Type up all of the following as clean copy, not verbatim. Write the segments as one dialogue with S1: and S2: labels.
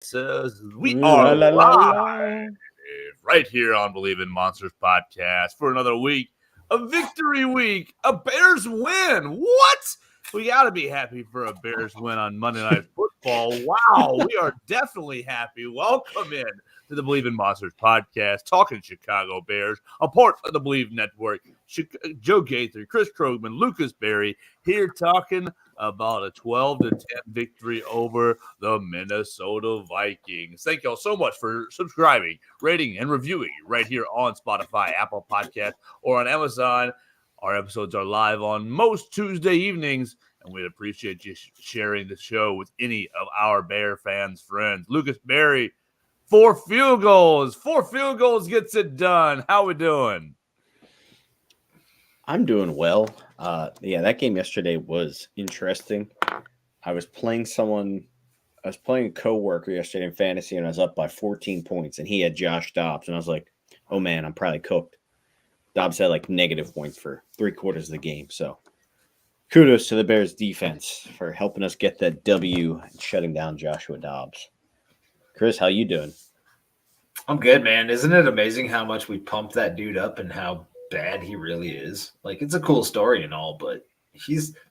S1: Says we
S2: La,
S1: are
S2: la, la,
S1: live
S2: la.
S1: right here on Believe in Monsters podcast for another week, a victory week, a Bears win. What? We got to be happy for a Bears win on Monday Night Football. Wow, we are definitely happy. Welcome in to the Believe in Monsters podcast, talking Chicago Bears, a part of the Believe Network. Joe Gaither, Chris Krogman, Lucas Berry here talking about a 12-10 victory over the Minnesota Vikings. Thank y'all so much for subscribing, rating, and reviewing right here on Spotify, Apple Podcasts, or on Amazon. Our episodes are live on most Tuesday evenings, and we'd appreciate you sharing the show with any of our Bear fans' friends. Lucas Berry, 4 field goals. 4 field goals gets it done. How we doing?
S2: I'm doing well. That game yesterday was interesting. I was playing a coworker yesterday in fantasy, and I was up by 14 points, and he had Josh Dobbs, and I was like, oh man, I'm probably cooked. Dobbs had like negative points for 3/4 of the game, so kudos to the Bears defense for helping us get that W and shutting down Joshua Dobbs. Chris, how you doing?
S3: I'm good, man. Isn't it amazing how much we pumped that dude up and how bad he really is? Like, it's a cool story and all, but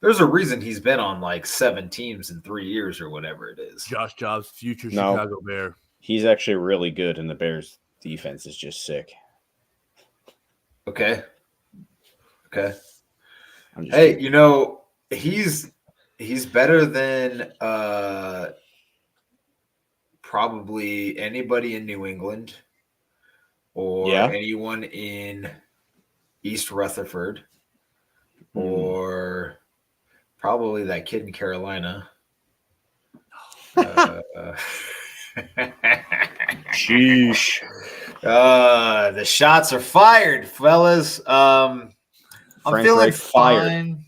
S3: there's a reason he's been on like 7 teams in 3 years or whatever it is.
S1: Josh Dobbs, future Chicago Bear.
S2: He's actually really good, and the Bears defense is just sick.
S3: Okay. Hey,
S2: kidding.
S3: you know, he's better than probably anybody in New England or anyone in East Rutherford or probably that kid in Carolina.
S2: Sheesh.
S3: The shots are fired, fellas. I'm feeling fine.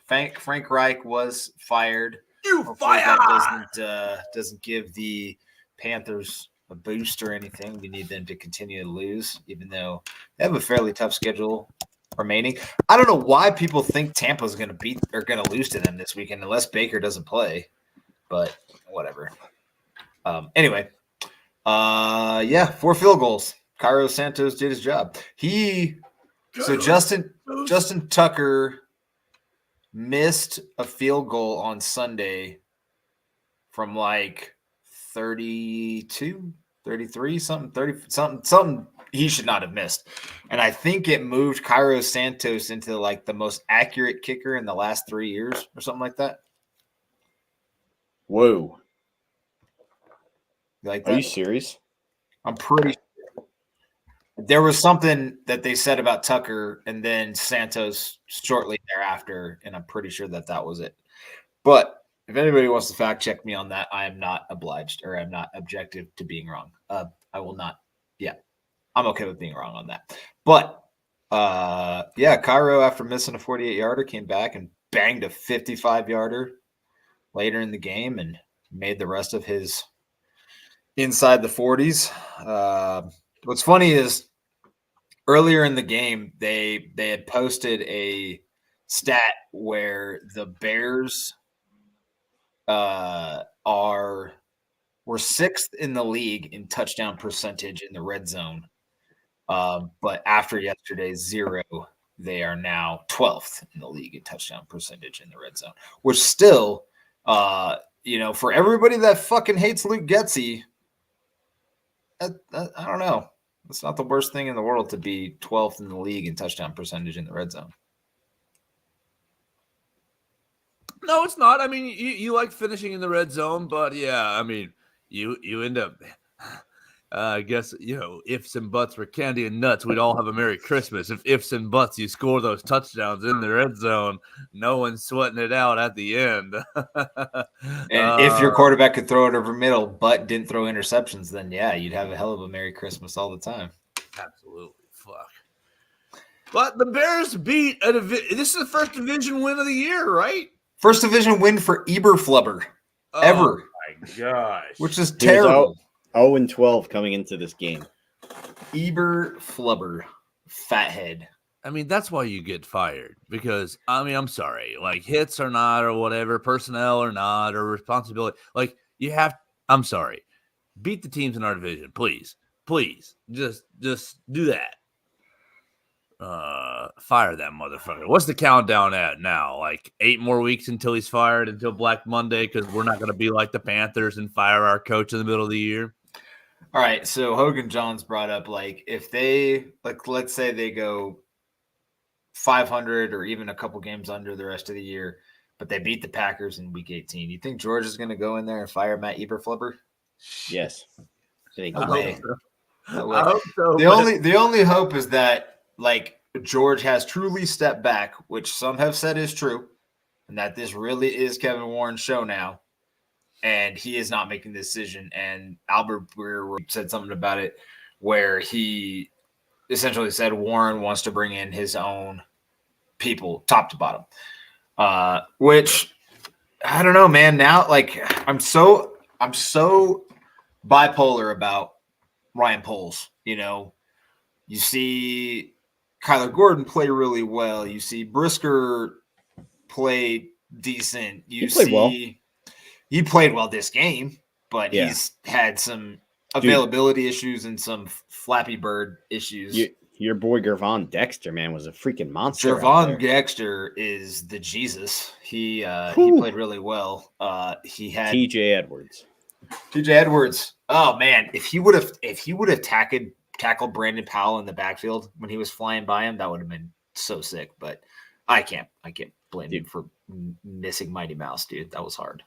S3: Frank Reich was fired. That doesn't give the Panthers a boost or anything. We need them to continue to lose, even though they have a fairly tough schedule remaining. I don't know why people think Tampa's going to lose to them this weekend unless Baker doesn't play, but whatever. Anyway, 4 field goals. Cairo Santos did his job. Justin Tucker missed a field goal on Sunday from like 32, 33, something, 30, something he should not have missed. And I think it moved Cairo Santos into like the most accurate kicker in the last 3 years or something like that.
S2: Whoa.
S3: You like
S2: that? Are you
S3: serious?
S2: serious?
S3: I'm pretty sure. There was something that they said about Tucker and then Santos shortly thereafter, and I'm pretty sure that was it. But if anybody wants to fact check me on that, I am not obliged, or I'm not objective to being wrong. I will not. Yeah, I'm okay with being wrong on that. But Cairo, after missing a 48-yarder, came back and banged a 55-yarder later in the game and made the rest of his inside the 40s. What's funny is earlier in the game, they had posted a stat where the Bears were 6th in the league in touchdown percentage in the red zone. But after yesterday's 0, they are now 12th in the league in touchdown percentage in the red zone, which still, for everybody that fucking hates Luke Getsy, I don't know. It's not the worst thing in the world to be 12th in the league in touchdown percentage in the red zone.
S1: No, it's not. I mean, you like finishing in the red zone, but yeah, I mean, you end up, I guess, ifs and buts were candy and nuts, we'd all have a Merry Christmas. If ifs and buts, you score those touchdowns in the red zone, no one's sweating it out at the end.
S3: And if your quarterback could throw it over middle, but didn't throw interceptions, then yeah, you'd have a hell of a Merry Christmas all the time.
S1: Absolutely. Fuck. But the Bears beat this is the first division win of the year, right?
S3: First division win for Eberflubber ever.
S1: Oh my gosh.
S3: Which is terrible.
S2: 0-12 coming into this game.
S3: Eberflubber, fathead.
S1: I mean, that's why you get fired. Because, I mean, I'm sorry. Like, hits or not or whatever, personnel or not or responsibility. Like, I'm sorry. beat the teams in our division, please. Just do that. Fire that motherfucker. What's the countdown at now? Like 8 more weeks until he's fired, until Black Monday, because we're not going to be like the Panthers and fire our coach in the middle of the year.
S3: All right, so Hogan Johns brought up, like, if they, like, let's say they go 500 or even a couple games under the rest of the year, but they beat the Packers in Week 18. You think George is going to go in there and fire Matt Eberflubber?
S2: Yes.
S3: No way. No way.
S1: I hope so.
S3: The only hope is that, like, George has truly stepped back, which some have said is true, and that this really is Kevin Warren's show now, and he is not making the decision. And Albert Breer said something about it where he essentially said Warren wants to bring in his own people, top to bottom, which I don't know, man. Now, like, I'm so bipolar about Ryan Poles. You know, you see Kyler Gordon play really well. You see Brisker play decent. He played well this game, but he's had some availability issues and some Flappy Bird issues.
S2: Your boy Gervon Dexter, man, was a freaking monster.
S3: Gervon Dexter is the Jesus. He played really well. He had
S2: TJ Edwards.
S3: Oh man, if he would have tackled Brandon Powell in the backfield when he was flying by him, that would have been so sick. But I can't blame him for missing Mighty Mouse, dude. That was hard.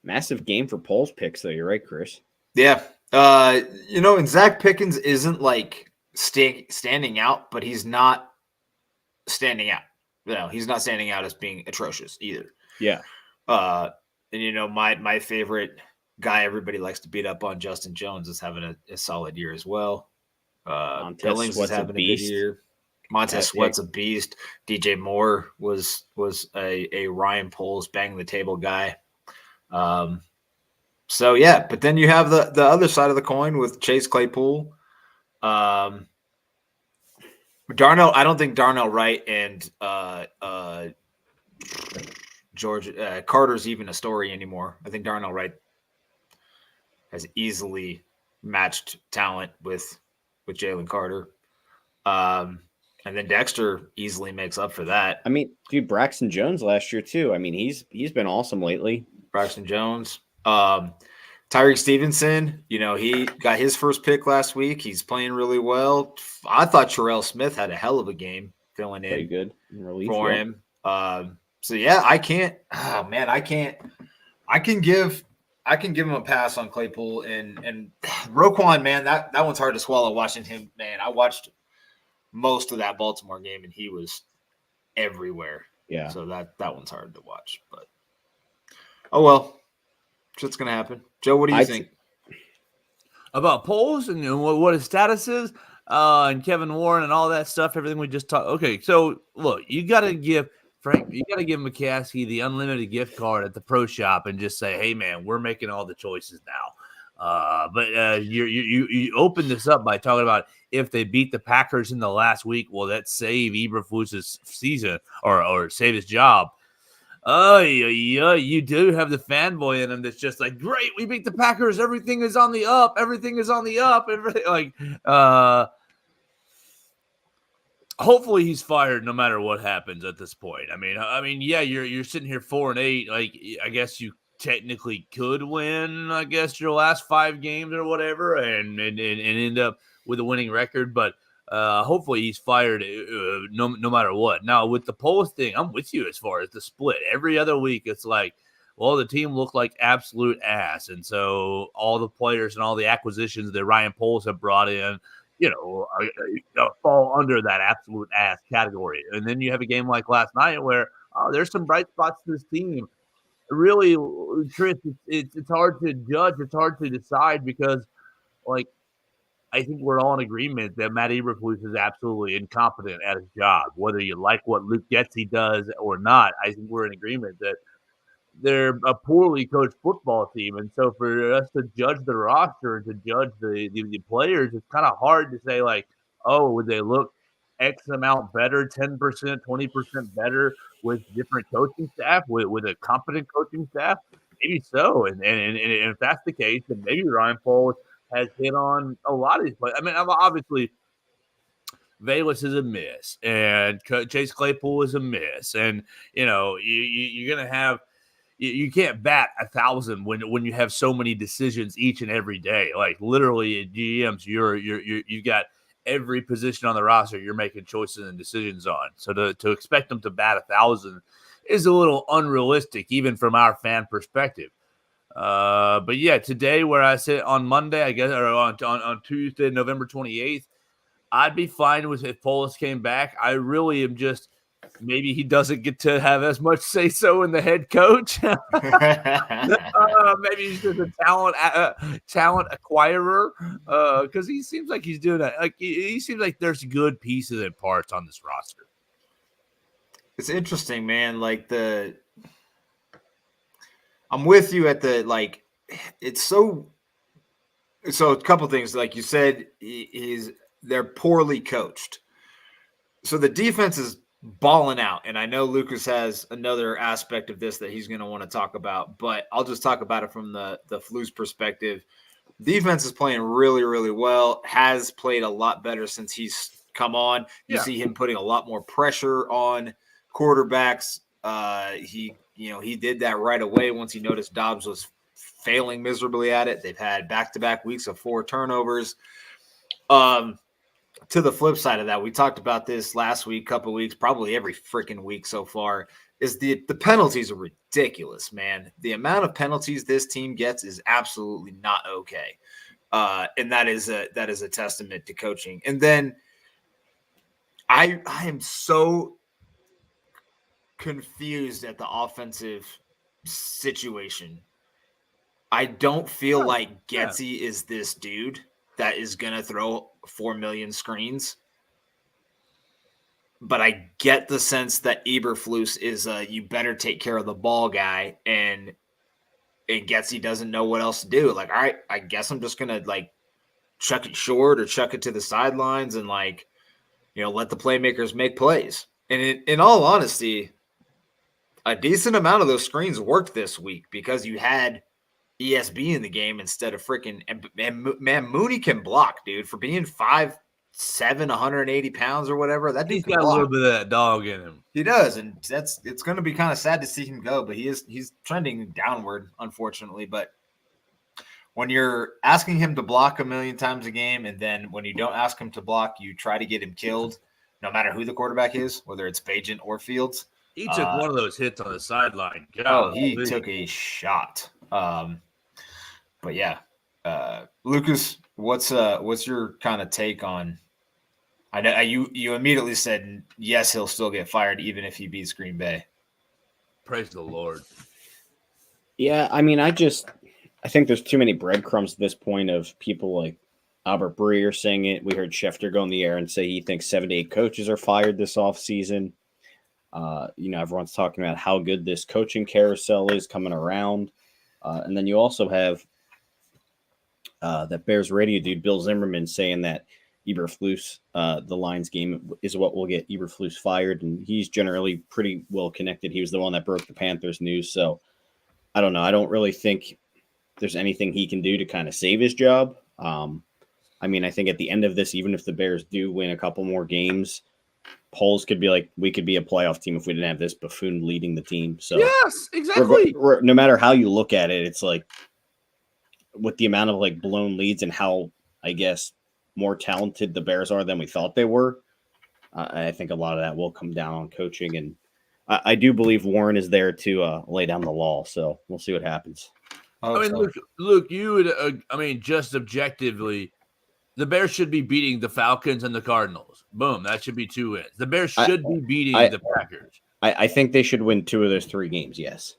S2: Massive game for Poles picks, though. You're right, Chris.
S3: Yeah. And Zach Pickens isn't like standing out, but he's not standing out. He's not standing out as being atrocious either.
S2: Yeah.
S3: And my favorite guy everybody likes to beat up on, Justin Jones, is having a solid year as well. Billings is having a good year. Montez Sweat's a beast. DJ Moore was a Ryan Poles bang the table guy. So yeah, but then you have the other side of the coin with Chase Claypool. Darnell, I don't think Darnell Wright and George Carter's even a story anymore. I think Darnell Wright has easily matched talent with Jalen Carter. And then Dexter easily makes up for that.
S2: I mean, dude, Braxton Jones last year too. I mean, he's been awesome lately.
S3: Braxton Jones. Tyreek Stevenson, he got his first pick last week. He's playing really well. I thought Terrell Smith had a hell of a game filling in.
S2: Pretty good in relief
S3: for him. So yeah, I can give him a pass on Claypool and Roquan, man. That one's hard to swallow watching him, man. I watched most of that Baltimore game and he was everywhere.
S2: Yeah.
S3: So that one's hard to watch, but oh well. Shit's gonna happen. Joe, what do you think
S1: about Poles and what his status is, and Kevin Warren and all that stuff? Everything we just talked. Okay, so look, you got to give McCaskey the unlimited gift card at the pro shop and just say, "Hey, man, we're making all the choices now." But you open this up by talking about if they beat the Packers in the last week, will that save Eberflus's season or save his job? Oh, yeah, you do have the fanboy in him that's just like, great, we beat the Packers. Everything is on the up. Everything is on the up. Hopefully he's fired no matter what happens at this point. I mean, yeah, you're sitting here 4-8. Like, I guess you technically could win, I guess, your last 5 games or whatever and end up with a winning record. But hopefully he's fired no matter what. Now, with the Poles thing, I'm with you as far as the split. Every other week, it's like, well, the team looked like absolute ass. And so all the players and all the acquisitions that Ryan Poles have brought in, fall under that absolute ass category. And then you have a game like last night where there's some bright spots to this team. Really, Chris, it's hard to judge. It's hard to decide because, like, I think we're all in agreement that Matt Eberflus is absolutely incompetent at his job. Whether you like what Luke Getsy does or not, I think we're in agreement that they're a poorly coached football team. And so for us to judge the roster and to judge the players, it's kind of hard to say, like, oh, would they look X amount better, 10%, 20% better with different coaching staff, with a competent coaching staff? maybe so. And if that's the case, then maybe Ryan Poles has hit on a lot of these players. I mean, obviously, Valus is a miss, and Chase Claypool is a miss, and you're gonna have you can't bat 1,000 when you have so many decisions each and every day. Like literally, at GMs, you've got every position on the roster you're making choices and decisions on. So to expect them to bat 1,000 is a little unrealistic, even from our fan perspective. But yeah, today where I sit on Monday, I guess, or on Tuesday, November 28th. I'd be fine with if Polis came back. I really am just maybe he doesn't get to have as much say so in the head coach. Maybe he's just a talent acquirer because he seems like he's doing that. Like he seems like there's good pieces and parts on this roster.
S3: It's interesting, man. Like I'm with you at the like. It's so a couple things. Like you said, they're poorly coached. So the defense is balling out. And I know Lucas has another aspect of this that he's going to want to talk about, but I'll just talk about it from the Flu's perspective. Defense is playing really, really well, has played a lot better since he's come on. You see him putting a lot more pressure on quarterbacks. He did that right away once he noticed Dobbs was failing miserably at it. They've had back-to-back weeks of 4 turnovers. To the flip side of that, we talked about this last week, couple weeks, probably every freaking week so far, is the penalties are ridiculous, man. The amount of penalties this team gets is absolutely not okay. And that is a testament to coaching. And then I am so confused at the offensive situation. I don't feel like Getsy is this dude that is going to throw 4 million screens. But I get the sense that Eberflus is you better take care of the ball guy, and Getsy doesn't know what else to do. Like, all right, I guess I'm just going to, like, chuck it short or chuck it to the sidelines and, like, let the playmakers make plays. And in all honesty, a decent amount of those screens worked this week because you had ESB in the game instead of freaking – man, Mooney can block, dude, for being 5'7", 180 pounds or whatever. That dude
S1: He's
S3: can
S1: got
S3: block.
S1: a little bit of that dog in him.
S3: He does, and it's going to be kind of sad to see him go, but he's trending downward, unfortunately. But when you're asking him to block a million times a game, and then when you don't ask him to block, you try to get him killed, no matter who the quarterback is, whether it's Bagent or Fields.
S1: He took one of those hits on the sideline.
S3: He took a shot. But yeah, Lucas, what's your kind of take on? I know you immediately said yes, he'll still get fired even if he beats Green Bay.
S1: Praise the Lord.
S2: Yeah, I mean, I think there's too many breadcrumbs at this point of people like Albert Breer saying it. We heard Schefter go in the air and say he thinks 7 to 8 coaches are fired this offseason. Everyone's talking about how good this coaching carousel is coming around. And then you also have that Bears radio dude, Bill Zimmerman, saying that Eberflus, the Lions game, is what will get Eberflus fired. And he's generally pretty well connected. He was the one that broke the Panthers news. So I don't know. I don't really think there's anything he can do to kind of save his job. I mean, I think at the end of this, even if the Bears do win a couple more games, polls could be like, we could be a playoff team if we didn't have this buffoon leading the team. So
S1: yes, exactly.
S2: No matter how you look at it, it's like with the amount of like blown leads and how, I guess, more talented the Bears are than we thought they were. I think a lot of that will come down on coaching. And I do believe Warren is there to lay down the law. So we'll see what happens.
S1: I mean, Luke, you would, just objectively, the Bears should be beating the Falcons and the Cardinals. Boom, that should be 2 wins. The Bears should be beating the Packers.
S2: I think they should win 2 of those 3 games, yes.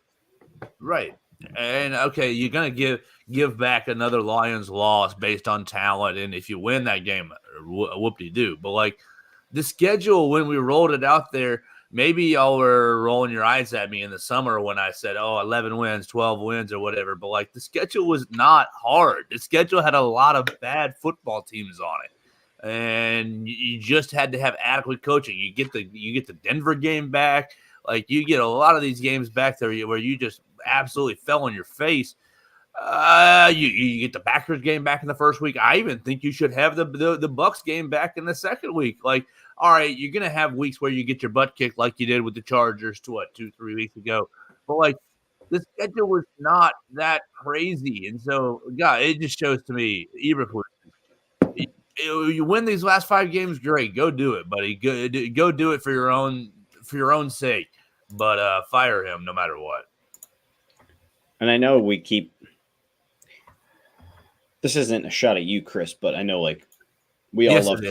S1: Right. And, okay, you're going to give back another Lions loss based on talent, and if you win that game, whoop-de-doo. But, like, the schedule, when we rolled it out there, maybe y'all were rolling your eyes at me in the summer when I said, 11 wins, 12 wins or whatever. But, like, the schedule was not hard. The schedule had a lot of bad football teams on it. And you just had to have adequate coaching. You get the Denver game back. Like, you get a lot of these games back there where you just absolutely fell on your face. You get the Packers game back in the first week. I even think you should have the Bucks game back in the second week. Like, all right, you're gonna have weeks where you get your butt kicked like you did with the Chargers 2-3 weeks ago. But like, the schedule was not that crazy, and so God, it just shows to me, Eberflus, you win these last 5 games, great, go do it, buddy. Go do it for your own sake. But fire him no matter what.
S2: And I know we keep. This isn't a shot at you, Chris, but I know like we all love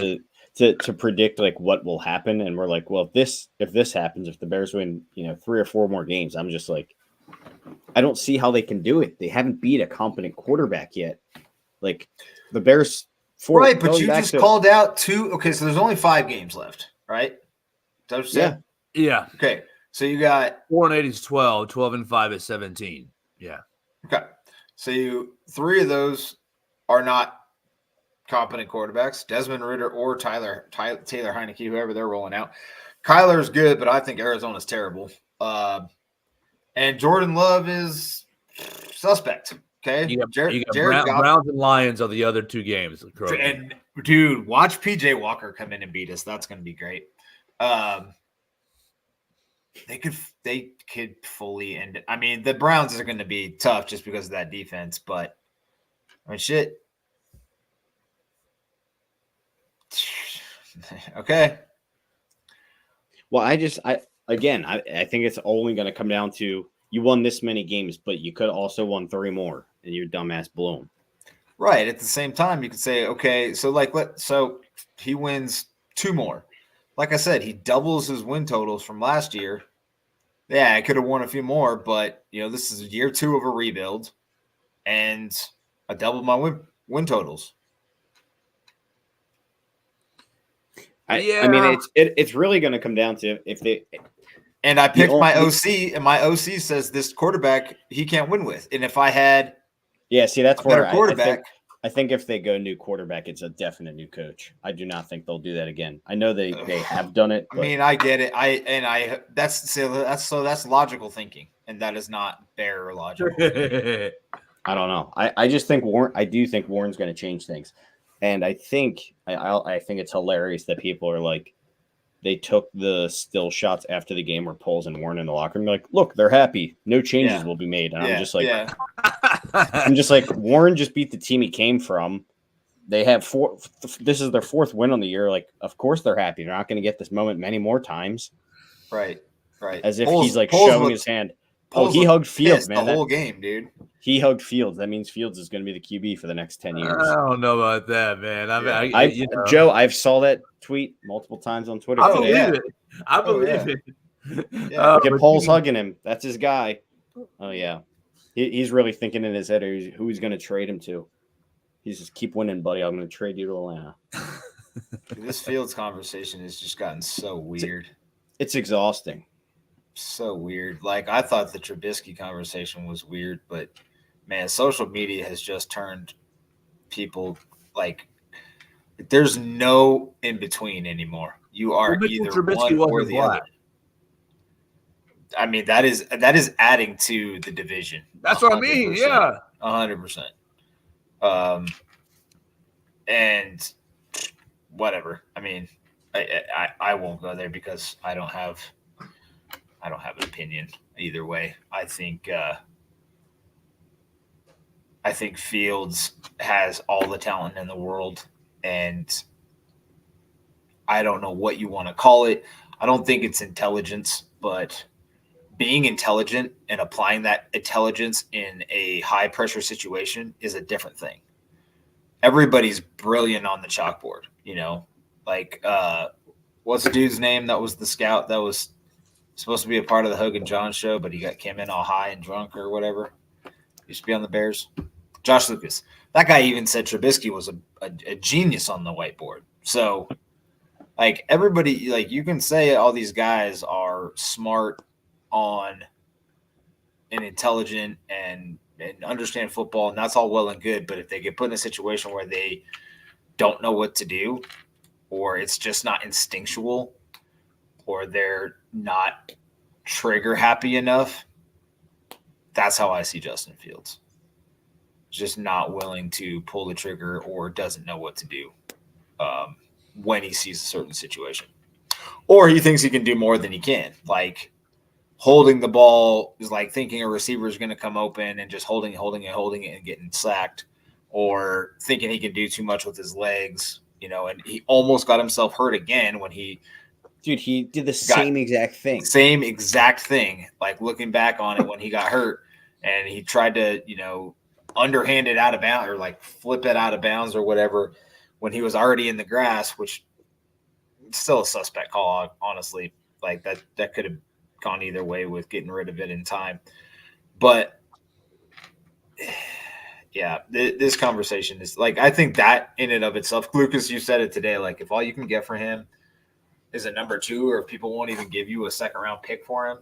S2: to predict like what will happen, and we're like, well, if this happens, if the Bears win, 3 or 4 more games, I'm just like, I don't see how they can do it. They haven't beat a competent quarterback yet. Like the Bears,
S3: right? But you just called out 2. Okay, so there's only 5 games left, right? Is that what you said?
S1: Yeah.
S3: Okay, so you got
S1: 4-8 is 12, 12-5 is 17. Yeah.
S3: Okay, so 3 of those are not competent quarterbacks, Desmond Ridder or Taylor Heineke, whoever they're rolling out. Kyler's good, but I think Arizona's terrible. And Jordan Love is suspect. Okay,
S1: you got Browns and Lions are the other 2 games.
S3: And dude, watch PJ Walker come in and beat us. That's going to be great. They could fully end it. I mean, the Browns are going to be tough just because of that defense, but I mean, shit. Okay.
S2: Well, I think it's only going to come down to you won this many games, but you could also won 3 more, and your dumbass blew them.
S3: Right. At the same time, you could say, okay, so he wins 2 more. Like I said, he doubles his win totals from last year. Yeah, I could have won a few more, but this is year 2 of a rebuild, and I doubled my win totals.
S2: I mean, it's really going to come down to if they.
S3: And I picked my OC, and my OC says this quarterback he can't win with. And if I had,
S2: that's where
S3: quarterback.
S2: I think if they go new quarterback, it's a definite new coach. I do not think they'll do that again. I know they have done it.
S3: I mean, I get it. That's logical thinking, and that is not Bear or logical.
S2: I don't know. I just think I do think Warren's going to change things. And I think it's hilarious that people are like, they took the still shots after the game where Poles and Warren in the locker room. Like, look, they're happy. No changes will be made. And I'm just like, Warren just beat the team he came from. They have 4. This is their 4th win on the year. Like, of course they're happy. They're not going to get this moment many more times.
S3: Right.
S2: As if he's like showing his hand. He hugged Fields, man.
S3: The whole game, dude.
S2: He hugged Fields. That means Fields is going to be the QB for the next 10 years.
S1: I don't know about that, man.
S2: Joe, I've saw that tweet multiple times on Twitter today.
S1: I believe it.
S2: Yeah. Get Poles hugging him. That's his guy. Oh, yeah. He's really thinking in his head who he's going to trade him to. He's just keep winning, buddy. I'm going to trade you to Atlanta.
S3: This Fields conversation has just gotten so weird.
S2: It's exhausting.
S3: So weird. Like, I thought the Trubisky conversation was weird, but man, social media has just turned people like there's no in between anymore. You are either
S1: Trubisky
S3: one or the other. I mean, that is adding to the division.
S1: That's 100%. What I mean. Yeah,
S3: 100%. And whatever. I mean, I won't go there because I don't have an opinion either way. I think Fields has all the talent in the world, and I don't know what you want to call it. I don't think it's intelligence, but being intelligent and applying that intelligence in a high-pressure situation is a different thing. Everybody's brilliant on the chalkboard, Like, what's the dude's name that was the scout that was supposed to be a part of the Hogan John show, but he came in all high and drunk or whatever. Used to be on the Bears. Josh Lucas. That guy even said Trubisky was a genius on the whiteboard. So, like, everybody, like, you can say all these guys are smart on and intelligent and understand football, and that's all well and good, but if they get put in a situation where they don't know what to do, or it's just not instinctual, or they're not trigger happy enough, That's how I see Justin Fields. Just not willing to pull the trigger or doesn't know what to do when he sees a certain situation. Or he thinks he can do more than he can. Like holding the ball is like thinking a receiver is going to come open and just holding it and getting sacked, or thinking he can do too much with his legs, and he almost got himself hurt again when he
S2: did the same exact
S3: thing. Like looking back on it when he got hurt and he tried to, underhand it out of bounds or like flip it out of bounds or whatever when he was already in the grass, which still a suspect call, honestly. Like that could have gone either way with getting rid of it in time. But yeah, this conversation is like, I think that in and of itself, Lucas, you said it today, like if all you can get for him is a number 2, or if people won't even give you a second round pick for him,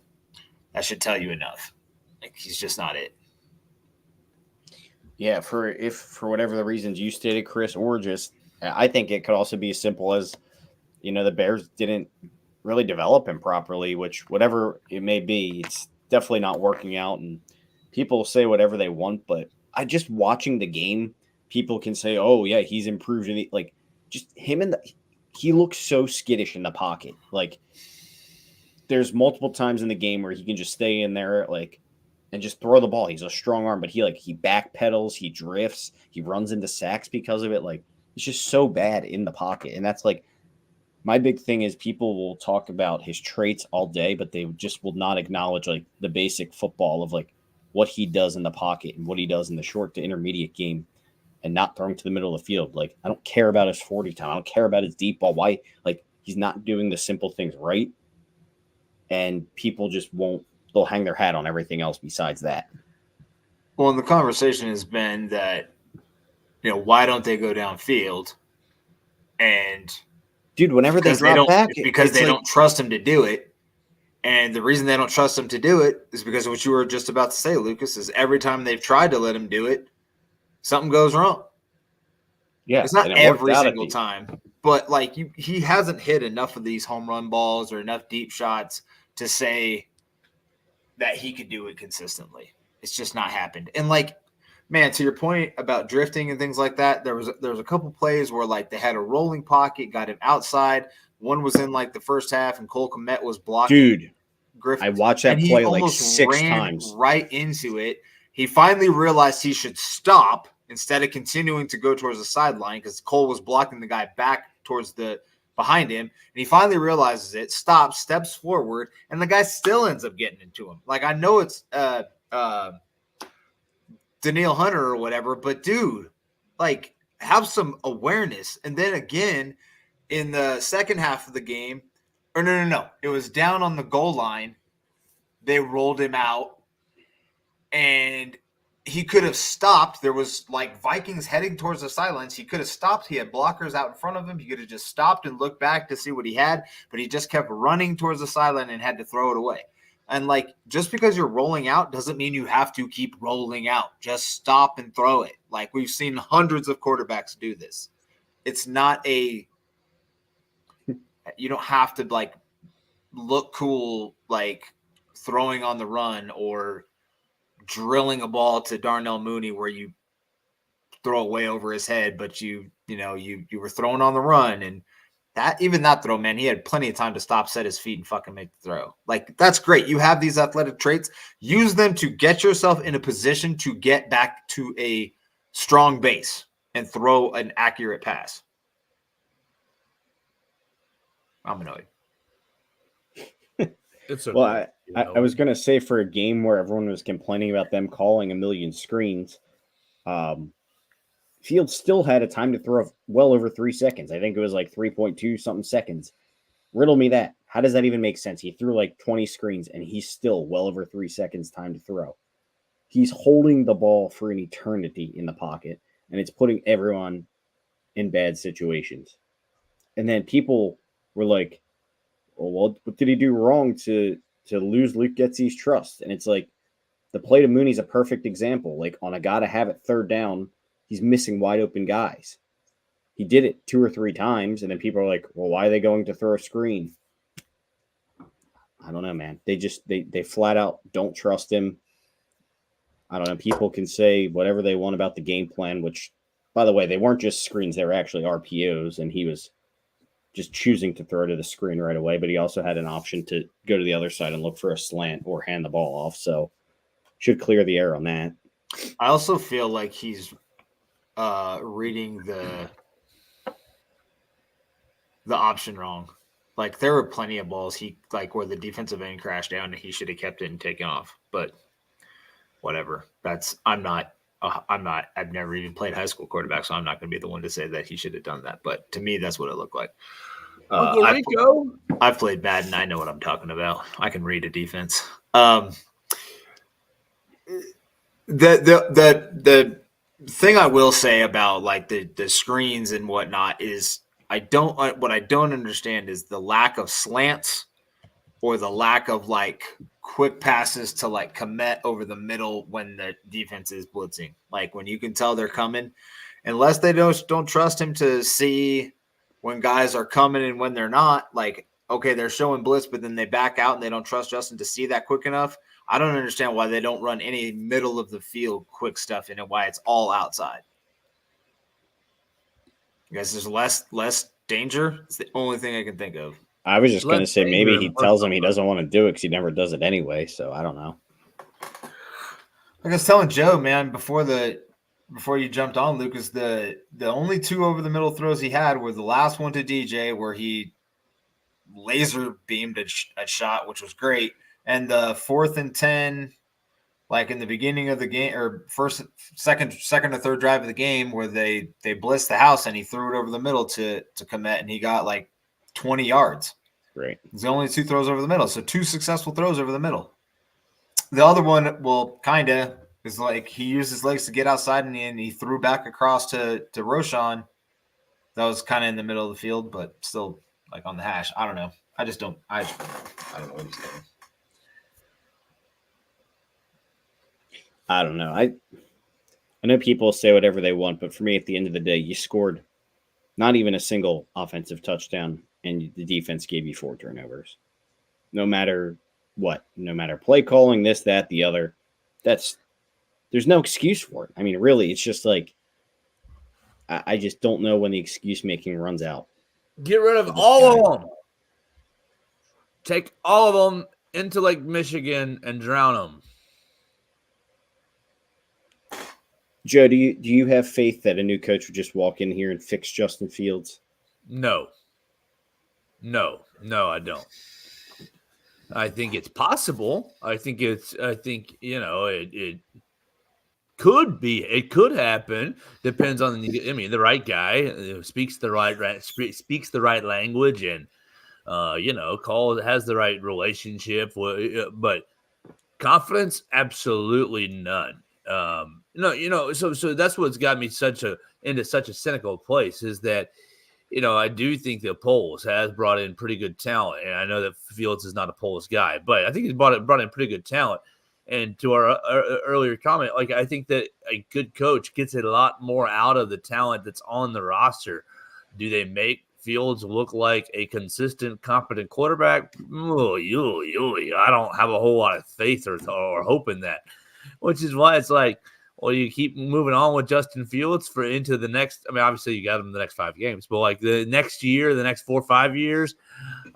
S3: that should tell you enough. Like he's just not it.
S2: Yeah, for whatever the reasons you stated, Chris, or just I think it could also be as simple as, the Bears didn't really develop him properly, which whatever it may be, it's definitely not working out. And people say whatever they want, but just watching the game, people can say, "Oh yeah, he's improved." Like just him he looks so skittish in the pocket. Like there's multiple times in the game where he can just stay in there, like, and just throw the ball. He's a strong arm, but he backpedals, he drifts, he runs into sacks because of it. Like it's just so bad in the pocket, and that's like. My big thing is people will talk about his traits all day, but they just will not acknowledge like the basic football of like what he does in the pocket and what he does in the short to intermediate game and not throwing to the middle of the field. Like I don't care about his 40 time. I don't care about his deep ball. Why? Like he's not doing the simple things right. And people just they'll hang their hat on everything else besides that.
S3: Well, and the conversation has been that, why don't they go downfield? And
S2: dude, whenever they drop back,
S3: because they don't trust him to do it. And the reason they don't trust him to do it is because of what you were just about to say, Lucas, is every time they've tried to let him do it, something goes wrong.
S2: Yeah,
S3: it's not every single time, but like he hasn't hit enough of these home run balls or enough deep shots to say that he could do it consistently. It's just not happened. And like, man, to your point about drifting and things like that, there was a couple plays where like they had a rolling pocket, got him outside. One was in like the first half, and Cole Kmet was blocking.
S2: Dude,
S3: Griffin.
S2: I watched that play like 6 times.
S3: Right into it. He finally realized he should stop instead of continuing to go towards the sideline because Cole was blocking the guy back towards behind him. And he finally realizes it, stops, steps forward, and the guy still ends up getting into him. Like I know it's Danielle Hunter or whatever, but dude, like have some awareness. And then again, in the second half of the game, or no, it was down on the goal line. They rolled him out and he could have stopped. There was like Vikings heading towards the sidelines. He could have stopped. He had blockers out in front of him. He could have just stopped and looked back to see what he had, but he just kept running towards the sideline and had to throw it away. And like, just because you're rolling out doesn't mean you have to keep rolling out. Just stop and throw it. Like we've seen hundreds of quarterbacks do this. It's not you don't have to like look cool, like throwing on the run or drilling a ball to Darnell Mooney where you throw it way over his head, but you were throwing on the run. And that throw, man, he had plenty of time to stop, set his feet, and fucking make the throw. Like, that's great. You have these athletic traits. Use them to get yourself in a position to get back to a strong base and throw an accurate pass. I'm annoyed.
S2: Well, I was going to say, for a game where everyone was complaining about them calling a million screens, Fields still had a time to throw well over 3 seconds. I think it was like 3.2 something seconds. Riddle me that. How does that even make sense? He threw like 20 screens and he's still well over 3 seconds time to throw. He's holding the ball for an eternity in the pocket, and it's putting everyone in bad situations. And then people were like, well, what did he do wrong to lose Luke Getsy's trust? And it's like, the play to Mooney's a perfect example. Like, on a gotta have it third down, he's missing wide open guys. He did it 2 or 3 times, and then people are like, well, why are they going to throw a screen? I don't know, man. They flat out don't trust him. I don't know. People can say whatever they want about the game plan, which, by the way, they weren't just screens. They were actually RPOs, and he was just choosing to throw to the screen right away. But he also had an option to go to the other side and look for a slant or hand the ball off. So should clear the air on that.
S3: I also feel like he's reading the option wrong. Like there were plenty of balls where the defensive end crashed down and he should have kept it and taken off. But whatever. I've never even played high school quarterback, so I'm not going to be the one to say that he should have done that. But to me, that's what it looked like.
S1: Uncle Rico?
S3: I've played Madden. I know what I'm talking about. I can read a defense. The thing I will say about like the screens and whatnot is what I don't understand is the lack of slants or the lack of like quick passes to like Komet over the middle when the defense is blitzing. Like when you can tell they're coming, unless they don't trust him to see when guys are coming and when they're not. Like, okay, they're showing blitz, but then they back out and they don't trust Justin to see that quick enough. I don't understand why they don't run any middle of the field quick stuff in it, why it's all outside. I guess there's less danger. It's the only thing I can think of.
S2: I was just going to say maybe he tells him he doesn't want to do it because he never does it anyway. So I don't know.
S3: Like I was telling Joe, man, before you jumped on, Lucas, the only two over the middle throws he had were the last one to DJ where he laser beamed a shot, which was great, and the 4th and 10, like in the beginning of the game or second or third drive of the game where they blitzed the house and he threw it over the middle to Komet and he got like 20 yards.
S2: Great.
S3: It's the only two throws over the middle. So 2 successful throws over the middle. The other one, well, kind of, is like he used his legs to get outside and he threw back across to Roshan. That was kind of in the middle of the field, but still like on the hash. I don't know. I don't know what he's doing.
S2: I don't know. I know people say whatever they want, but for me, at the end of the day, you scored not even a single offensive touchdown, and the defense gave you 4 turnovers. No matter what, no matter play calling, this, that, the other, there's no excuse for it. I mean, really, it's just like I just don't know when the excuse making runs out.
S1: Get rid of all of them. Take all of them into Lake Michigan and drown them.
S2: Joe, do you have faith that a new coach would just walk in here and fix Justin Fields?
S1: No, I don't. I think it's possible. I think it could be. It could happen. Depends on the right guy who speaks the right language and has the right relationship. But confidence, absolutely none. So that's what's got me into such a cynical place is that, I do think that Poles has brought in pretty good talent, and I know that Fields is not a Poles guy, but I think he's brought in pretty good talent. And to our earlier comment, like I think that a good coach gets a lot more out of the talent that's on the roster. Do they make Fields look like a consistent, competent quarterback? I don't have a whole lot of faith or hope in that. Which is why it's like, well, you keep moving on with Justin Fields into the next. I mean, obviously you got him the next 5 games, but like the next year, the next 4 or 5 years,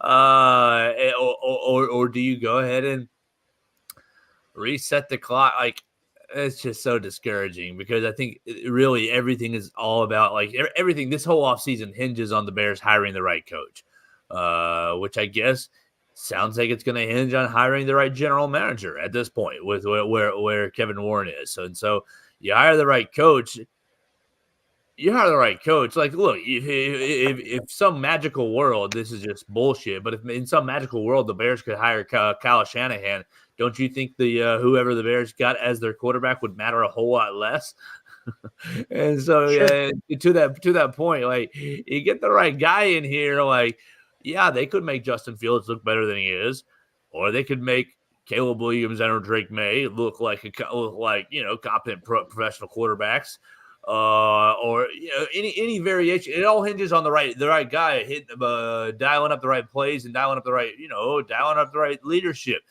S1: or do you go ahead and reset the clock? Like it's just so discouraging because I think really everything is all about like everything. This whole offseason hinges on the Bears hiring the right coach, which I guess sounds like it's going to hinge on hiring the right general manager at this point with where Kevin Warren is. So you hire the right coach. Like, look, if some magical world, this is just bullshit, but if in some magical world the Bears could hire Kyle Shanahan, don't you think the whoever the Bears got as their quarterback would matter a whole lot less? And so
S2: Sure.
S1: to that point, like you get the right guy in here, like, yeah, they could make Justin Fields look better than he is, or they could make Caleb Williams and or Drake May look like competent professional quarterbacks, or any variation. It all hinges on the right guy dialing up the right plays and dialing up the right leadership.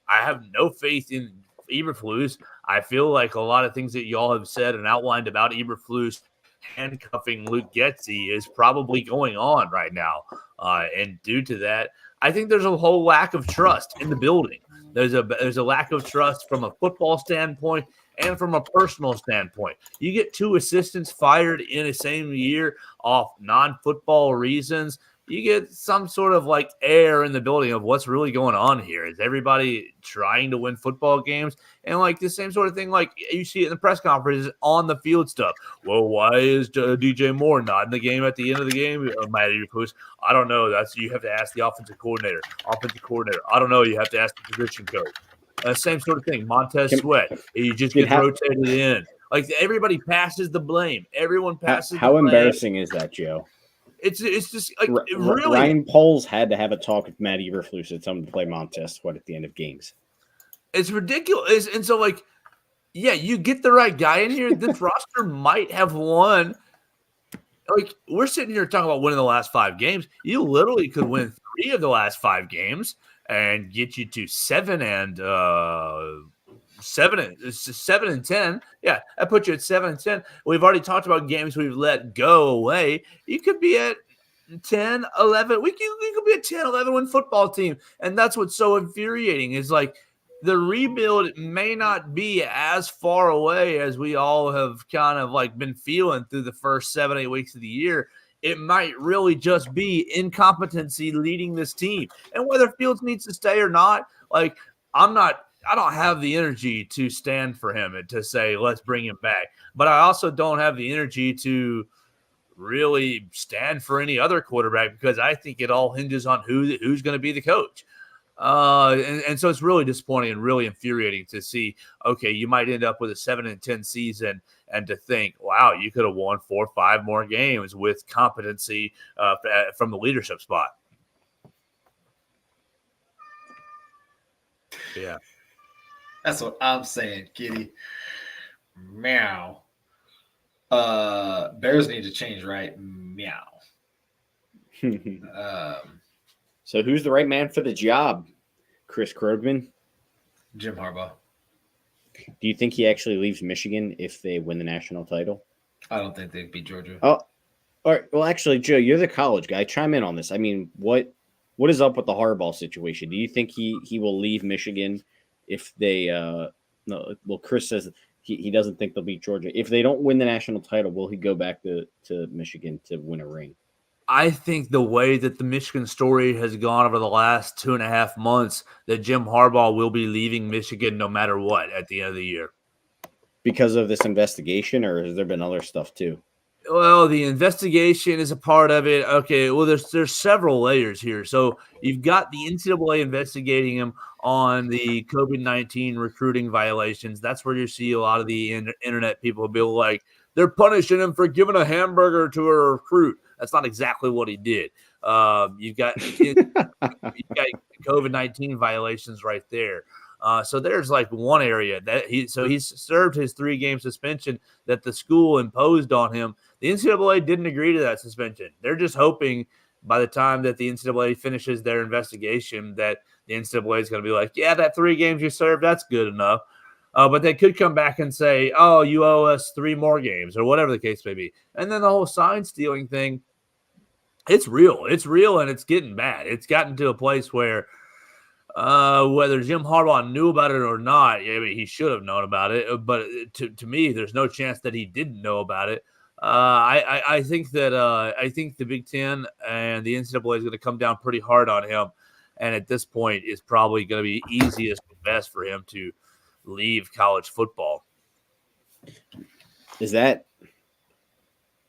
S1: I have no faith in Eberflus. I feel like a lot of things that y'all have said and outlined about Eberflus handcuffing Luke Getsy is probably going on right now. And due to that, I think there's a whole lack of trust in the building. There's a lack of trust from a football standpoint and from a personal standpoint. You get 2 assistants fired in the same year off non-football reasons. You get some sort of like air in the building of what's really going on here. Is everybody trying to win football games? And like the same sort of thing, like you see it in the press conferences on the field stuff. Well, why is DJ Moore not in the game at the end of the game? Matt Eberflus, I don't know. You have to ask the offensive coordinator. I don't know. You have to ask the position coach. Same sort of thing. Montez Sweat. He just gets rotated in. Like everybody passes the blame. Everyone passes.
S2: How embarrassing is that, Joe?
S1: It's just like really.
S2: Ryan Poles had to have a talk with Matt Eberflus at someone to play Montez Sweat at the end of games.
S1: It's ridiculous, and so like, yeah, you get the right guy in here. This roster might have won. Like we're sitting here talking about winning the last 5 games. You literally could win 3 of the last 5 games and get you to 7 and 10. Yeah, that puts you at 7 and 10. We've already talked about games we've let go away. You could be at 10, 11. We could be a 10, 11 win football team. And that's what's so infuriating is like the rebuild may not be as far away as we all have kind of like been feeling through the first 7, 8 weeks of the year. It might really just be incompetency leading this team. And whether Fields needs to stay or not, like I don't have the energy to stand for him and to say, let's bring him back. But I also don't have the energy to really stand for any other quarterback because I think it all hinges on who's going to be the coach. And so it's really disappointing and really infuriating to see, okay, you might end up with a 7 and 10 season and to think, wow, you could have won 4 or 5 more games with competency from the leadership spot. Yeah.
S3: That's what I'm saying, Kitty. Meow. Bears need to change, right? Meow.
S2: So who's the right man for the job? Chris Krogman?
S3: Jim Harbaugh.
S2: Do you think he actually leaves Michigan if they win the national title?
S3: I don't think they'd beat Georgia.
S2: Oh, all right. Well, actually, Joe, you're the college guy. Chime in on this. I mean, what is up with the Harbaugh situation? Do you think he will leave Michigan if they no? Well, Chris says he doesn't think they'll beat Georgia. If they don't win the national title, will he go back to Michigan to win a ring?
S1: I think the way that the Michigan story has gone over the last 2.5 months, that Jim Harbaugh will be leaving Michigan no matter what at the end of the year.
S2: Because of this investigation, or has there been other stuff too?
S1: Well, the investigation is a part of it. Okay, well, there's several layers here. So you've got the NCAA investigating him on the COVID-19 recruiting violations. That's where you see a lot of the internet people be like, they're punishing him for giving a hamburger to a recruit. That's not exactly what he did. You've got COVID-19 violations right there. So there's like one area that he's served his 3-game suspension that the school imposed on him. The NCAA didn't agree to that suspension. They're just hoping by the time that the NCAA finishes their investigation that the NCAA is going to be like, yeah, that 3 games you served, that's good enough. But they could come back and say, oh, you owe us 3 more games or whatever the case may be. And then the whole sign stealing thing, it's real. It's real, and it's getting bad. It's gotten to a place where whether Jim Harbaugh knew about it or not, I mean, he should have known about it. But to me, there's no chance that he didn't know about it. I think the Big Ten and the NCAA is going to come down pretty hard on him. And at this point, it's probably going to be easiest and best for him to leave college football.
S2: Does the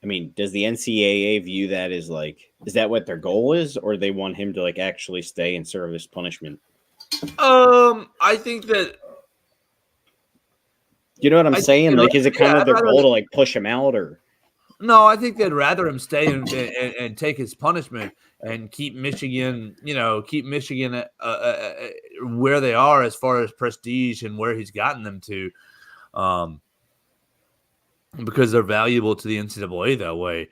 S2: NCAA view that as like, is that what their goal is, or they want him to like actually stay and serve his punishment?
S1: I think that.
S2: You know what I'm saying? Like, is it kind of their goal to like push him out, or?
S1: No, I think they'd rather him stay and take his punishment and keep Michigan, where they are as far as prestige and where he's gotten them to, because they're valuable to the NCAA that way.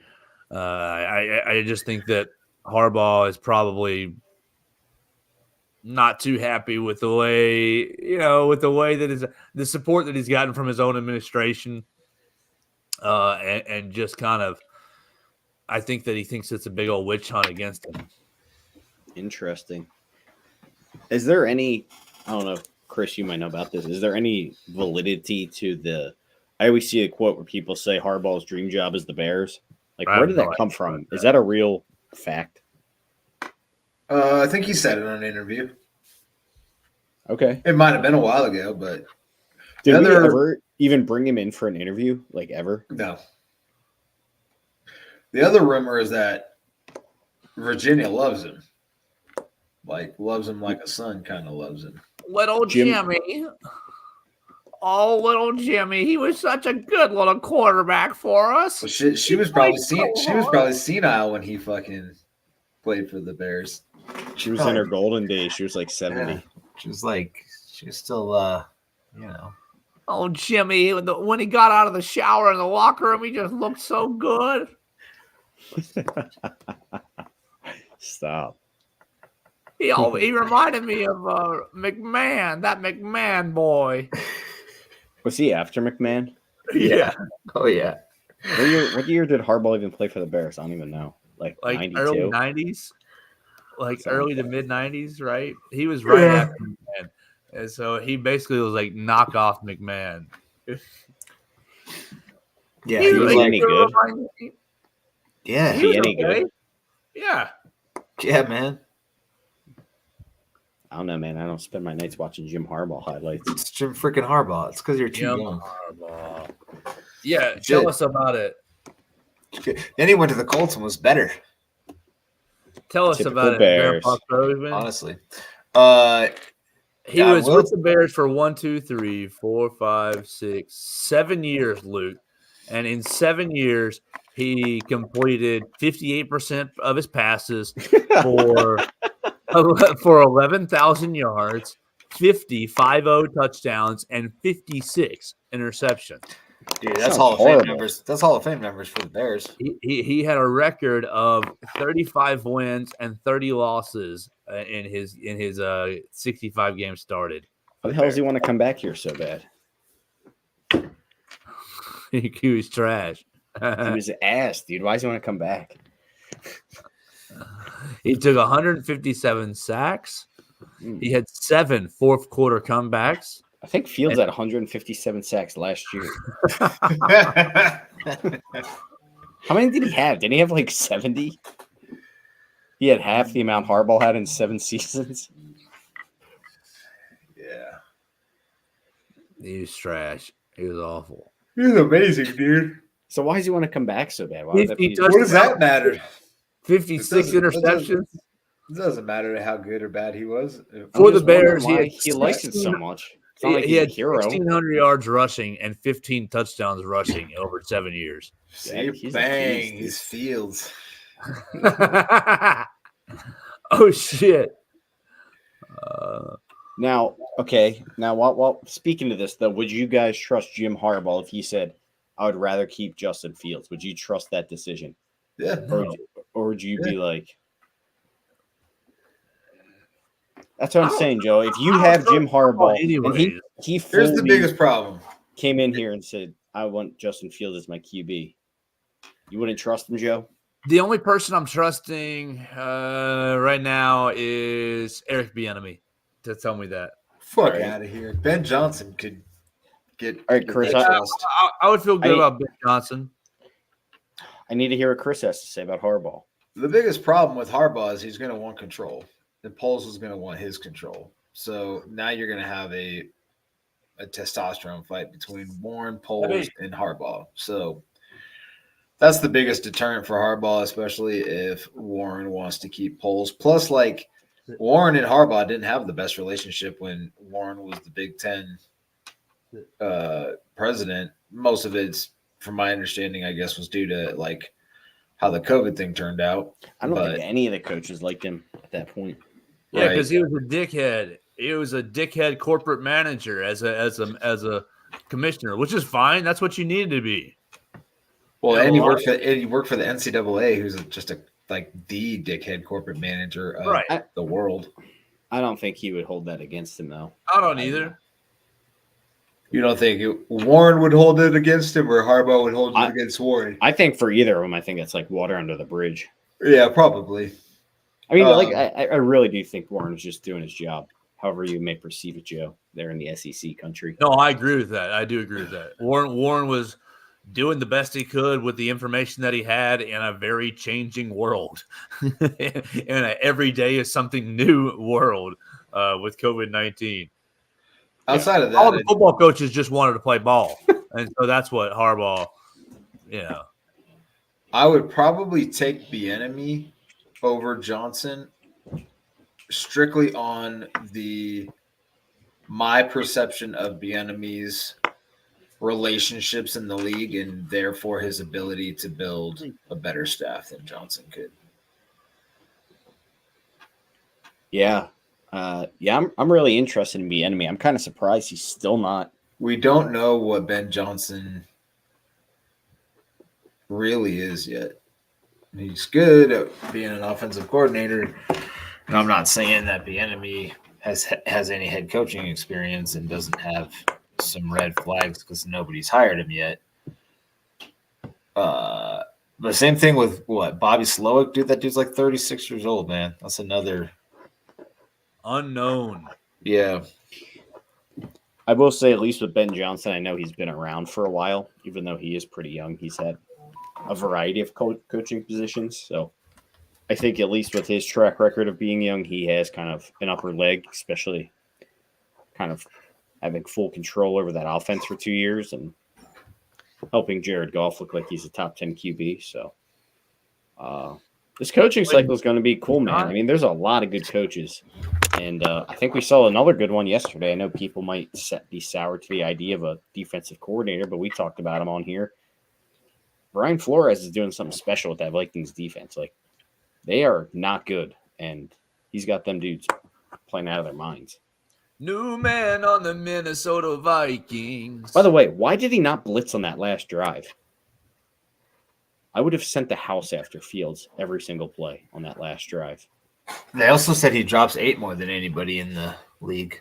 S1: I just think that Harbaugh is probably not too happy with the way, that the support that he's gotten from his own administration. And just kind of, I think that he thinks it's a big old witch hunt against him.
S2: Interesting. Is there any, I don't know, Chris, you might know about this. Is there any validity to I always see a quote where people say Harbaugh's dream job is the Bears. Like, where did that come from? Is that a real fact?
S3: I think he said it on an interview.
S2: Okay.
S3: It might have been a while ago, but
S2: did we ever even bring him in for an interview? Like, ever?
S3: No. The other rumor is that Virginia loves him. Like, loves him like a son kind of loves him.
S1: Little Jimmy. Oh, little Jimmy. He was such a good little quarterback for us.
S3: Well, she was probably senile when he fucking played for the Bears.
S2: She was in her golden days. She was like 70.
S3: Yeah. She was still,
S1: Oh, Jimmy, when he got out of the shower in the locker room, he just looked so good.
S2: Stop.
S1: He reminded me of McMahon, that McMahon boy.
S2: Was he after McMahon?
S1: Yeah.
S3: Oh, yeah.
S2: What year did Harbaugh even play for the Bears? I don't even know. Like 92?
S1: Early 90s? Like early to mid 90s, right? He was right after McMahon. And so he basically was like knockoff McMahon.
S2: Yeah, he was any good.
S3: Yeah,
S2: he any good.
S1: Yeah.
S3: Yeah, man.
S2: I don't know, man. I don't spend my nights watching Jim Harbaugh highlights.
S3: It's Jim freaking Harbaugh. It's because you're too young.
S1: Harbaugh. Yeah, tell us about it.
S3: Then he went to the Colts and was better.
S1: Tell us
S2: Typical
S1: about
S2: Bears.
S1: it, Grandpa.
S3: Honestly.
S1: He was with the Bears for 7 years, Luke. And in 7 years, he completed 58% of his passes for 11,000 yards, 50 touchdowns, and 56 interceptions.
S3: Dude, that's Hall of Fame numbers. That's Hall of Fame numbers for the Bears.
S1: He had a record of 35 wins and 30 losses in his 65 games started.
S2: How the hell does he want to come back here so bad?
S1: He was trash.
S2: He was ass, dude. Why does he want to come back?
S1: He took 157 sacks. He had 7 fourth quarter comebacks.
S2: I think Fields had 157 sacks last year. How many did he have? Didn't he have like 70? He had half the amount Harbaugh had in 7 seasons.
S3: Yeah.
S1: He was trash. He was awful.
S3: He was amazing, dude.
S2: So why does he want to come back so bad?
S3: What does that matter?
S1: 56 interceptions.
S3: It doesn't matter how good or bad he was.
S1: For the Bears,
S2: he likes it so much.
S1: He had 1,600 yards rushing and 15 touchdowns rushing over 7 years.
S3: See, bang, his Fields.
S1: Oh, shit.
S2: Now, okay. Now, while speaking to this, though, would you guys trust Jim Harbaugh if he said, I would rather keep Justin Fields? Would you trust that decision?
S3: Yeah.
S2: Or would you be like, that's what I'm saying, Joe. If you have Jim Harbaugh, and he
S3: here's the biggest problem.
S2: Came in here and said, I want Justin Fields as my QB. You wouldn't trust him, Joe?
S1: The only person I'm trusting right now is Eric Bieniemy to tell me that.
S3: Fuck out of here. Ben Johnson could get.
S2: All right, Chris.
S1: I would feel good about Ben Johnson.
S2: I need to hear what Chris has to say about Harbaugh.
S3: The biggest problem with Harbaugh is he's going to want control. And Poles is going to want his control. So now you're going to have a testosterone fight between Warren, Poles, and Harbaugh. So that's the biggest deterrent for Harbaugh, especially if Warren wants to keep Poles. Plus, like, Warren and Harbaugh didn't have the best relationship when Warren was the Big Ten president. Most of it's, from my understanding, I guess, was due to, like, how the COVID thing turned out.
S2: I don't think any of the coaches liked him at that point.
S1: Yeah, because he was a dickhead. He was a dickhead corporate manager as a commissioner, which is fine. That's what you needed to be.
S3: Well, and he worked for the NCAA, who's just the dickhead corporate manager of the world.
S2: I don't think he would hold that against him, though.
S1: I don't either.
S3: You don't think Warren would hold it against him, or Harbaugh would hold it against Warren?
S2: I think for either of them, I think it's like water under the bridge.
S3: Yeah, probably.
S2: I mean, I really do think Warren's just doing his job, however you may perceive it, Joe. They're in the SEC country.
S1: No, I agree with that. I do agree with that. Warren was doing the best he could with the information that he had in a very changing world. And every day is something new world with COVID-19.
S3: Outside of that,
S1: all the football coaches just wanted to play ball. And so that's what Harbaugh,
S3: I would probably take Bieniemy over Johnson strictly on my perception of Bieniemy's relationships in the league and therefore his ability to build a better staff than Johnson could.
S2: Yeah. I'm really interested in Bieniemy. I'm kind of surprised he's still not.
S3: We don't know what Ben Johnson really is yet. He's good at being an offensive coordinator. And I'm not saying that Bieniemy has any head coaching experience and doesn't have some red flags because nobody's hired him yet. But same thing with Bobby Slowick, dude. That dude's like 36 years old, man. That's another
S1: unknown.
S3: Yeah.
S2: I will say, at least with Ben Johnson, I know he's been around for a while, even though he is pretty young. He's had a variety of coaching positions. So I think at least with his track record of being young, he has kind of an upper leg, especially kind of having full control over that offense for 2 years and helping Jared Goff look like he's a top 10 QB. So this coaching cycle is going to be cool, man. I mean, there's a lot of good coaches. And I think we saw another good one yesterday. I know people might be sour to the idea of a defensive coordinator, but we talked about him on here. Brian Flores is doing something special with that Vikings defense. Like, they are not good, and he's got them dudes playing out of their minds.
S1: New man on the Minnesota Vikings.
S2: By the way, why did he not blitz on that last drive? I would have sent the house after Fields every single play on that last drive.
S3: They also said he drops 8 more than anybody in the league.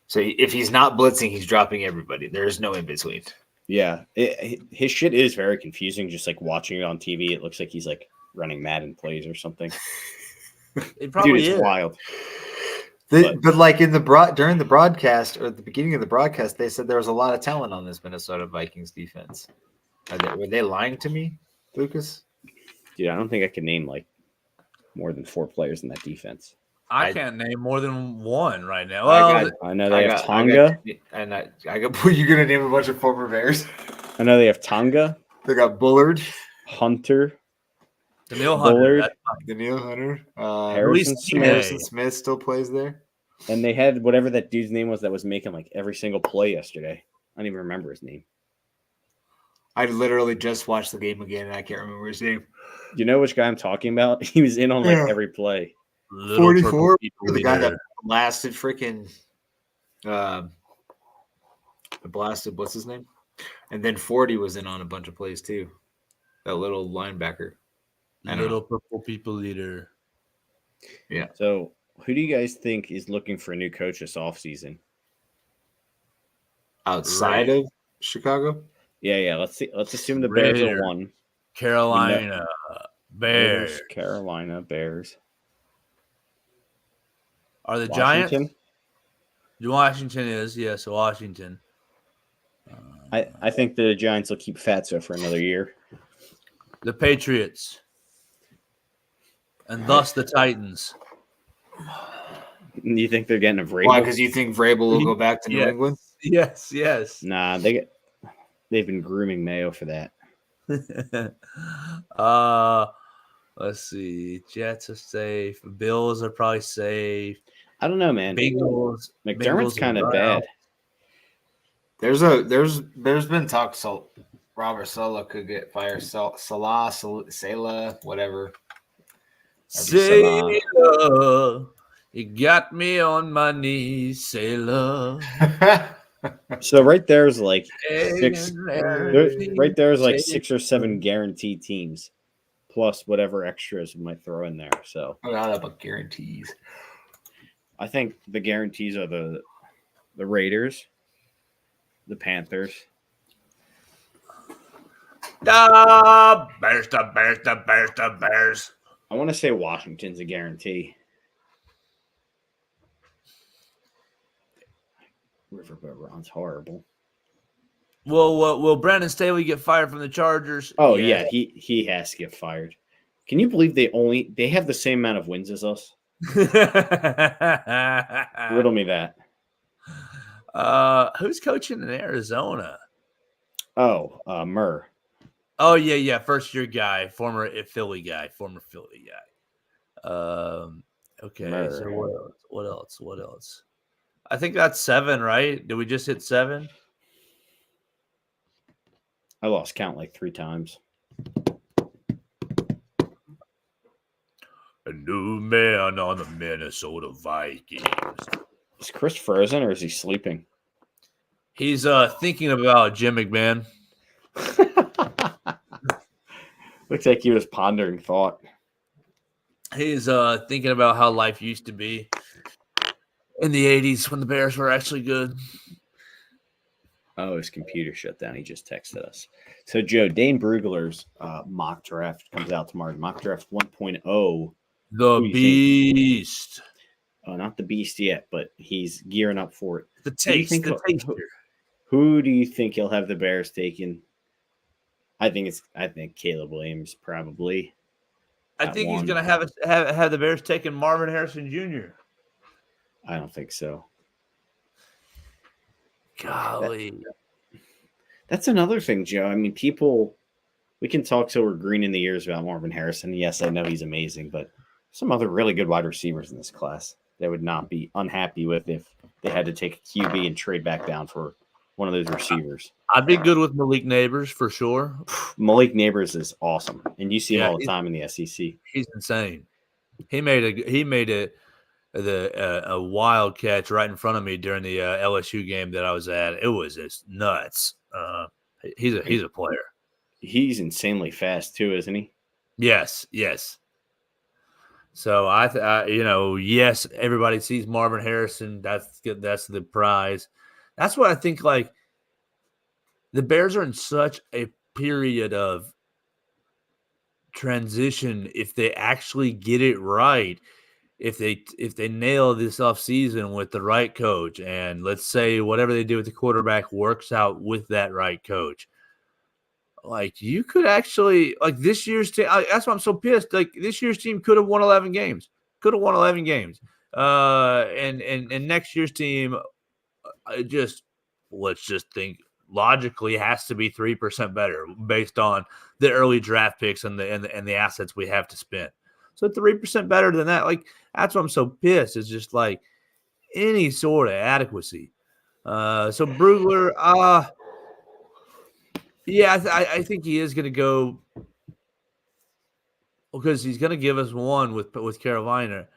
S3: So if he's not blitzing, he's dropping everybody. There is no in between.
S2: Yeah, his shit is very confusing. Just like watching it on TV, it looks like he's like running Madden plays or something.
S1: It probably
S2: Dude, it's wild.
S3: But like during the broadcast or at the beginning of the broadcast, they said there was a lot of talent on this Minnesota Vikings defense. Were they lying to me, Lucas?
S2: Dude, I don't think I can name like more than 4 players in that defense.
S1: I can't name more than one right now. Well,
S2: I know they have Tonga.
S3: You're gonna name a bunch of former Bears.
S2: I know they have Tonga.
S3: They got Bullard,
S2: Hunter,
S1: Daniil Hunter,
S3: Harrison Smith still plays there.
S2: And they had whatever that dude's name was that was making like every single play yesterday. I don't even remember his name.
S3: I literally just watched the game again and I can't remember his name.
S2: You know which guy I'm talking about? He was in on like every play.
S3: 44, the guy that blasted freaking blasted, what's his name? And then 40 was in on a bunch of plays too. That little linebacker.
S1: Little purple people leader.
S3: Yeah.
S2: So who do you guys think is looking for a new coach this offseason?
S3: Outside of Chicago?
S2: Yeah. Let's see. Let's assume the Bears are 1.
S1: Carolina Bears.
S2: Carolina Bears.
S1: Are the
S2: Washington?
S1: Giants? Washington is, yes, Washington.
S2: I think the Giants will keep Fatso for another year.
S1: The Patriots. And thus the Titans.
S2: You think they're getting a Vrabel?
S3: Why? Because you think Vrabel will go back to New England?
S1: Yes.
S2: Nah, they've been grooming Mayo for that.
S1: Let's see. Jets are safe. Bills are probably safe.
S2: I don't know, man. McDermott's kind of bad.
S3: There's been talk so Robert Saleh could get fired. Salah, whatever.
S1: Sailor, you got me on my knees, Sailor.
S2: So right there's like 6. Right there's like 6 or 7 guaranteed teams, plus whatever extras we might throw in there. So
S3: not about guarantees.
S2: I think the guarantees are the Raiders, the Panthers.
S1: Bears, the Bears, the Bears, the Bears.
S2: I want to say Washington's a guarantee. Riverboat Ron's horrible.
S1: Will Brandon Staley get fired from the Chargers?
S2: Oh yeah, he has to get fired. Can you believe they have the same amount of wins as us? Riddle me that.
S1: Who's coaching in Arizona?
S2: Oh, Murr.
S1: Oh yeah, first year guy, former Philly guy. Okay,
S2: Murr.
S1: so what else? I think that's 7, right? Did we just hit 7?
S2: I lost count like 3 times.
S1: A new man on the Minnesota Vikings.
S2: Is Chris frozen or is he sleeping?
S1: He's thinking about Jim McMahon.
S2: Looks like he was pondering thought.
S1: He's thinking about how life used to be in the 80s when the Bears were actually good.
S2: Oh, his computer shut down. He just texted us. So, Joe, Dane Brugler's mock draft comes out tomorrow. Mock draft 1.0.
S1: The Beast.
S2: Oh, not the Beast yet, but he's gearing up for it.
S1: The taster.
S2: Who do you think he'll have the Bears taking? I think Caleb Williams probably.
S1: I think he's going to have the Bears taking Marvin Harrison Jr.
S2: I don't think so.
S1: Golly.
S2: That's another thing, Joe. I mean, we can talk till we're green in the ears about Marvin Harrison. Yes, I know he's amazing, but some other really good wide receivers in this class they would not be unhappy with if they had to take a QB and trade back down for one of those receivers.
S1: I'd be good with Malik Neighbors for sure.
S2: Malik Neighbors is awesome, and you see him all the time in the SEC. He's
S1: insane. He made a wild catch right in front of me during the LSU game that I was at. It was just nuts. He's a player.
S2: He's insanely fast too, isn't he?
S1: Yes. So yes, everybody sees Marvin Harrison. That's the prize. That's what I think. Like the Bears are in such a period of transition. If they actually get it right, if they nail this offseason with the right coach, and let's say whatever they do with the quarterback works out with that right coach, like you could actually like this year's team. That's why I'm so pissed. Like this year's team could have won 11 games. And next year's team, let's just think logically has to be 3% better based on the early draft picks and the assets we have to spend. So 3% better than that. Like that's why I'm so pissed. It's just like any sort of adequacy. So Brugler, I think he is going to go because he's going to give us one with Carolina.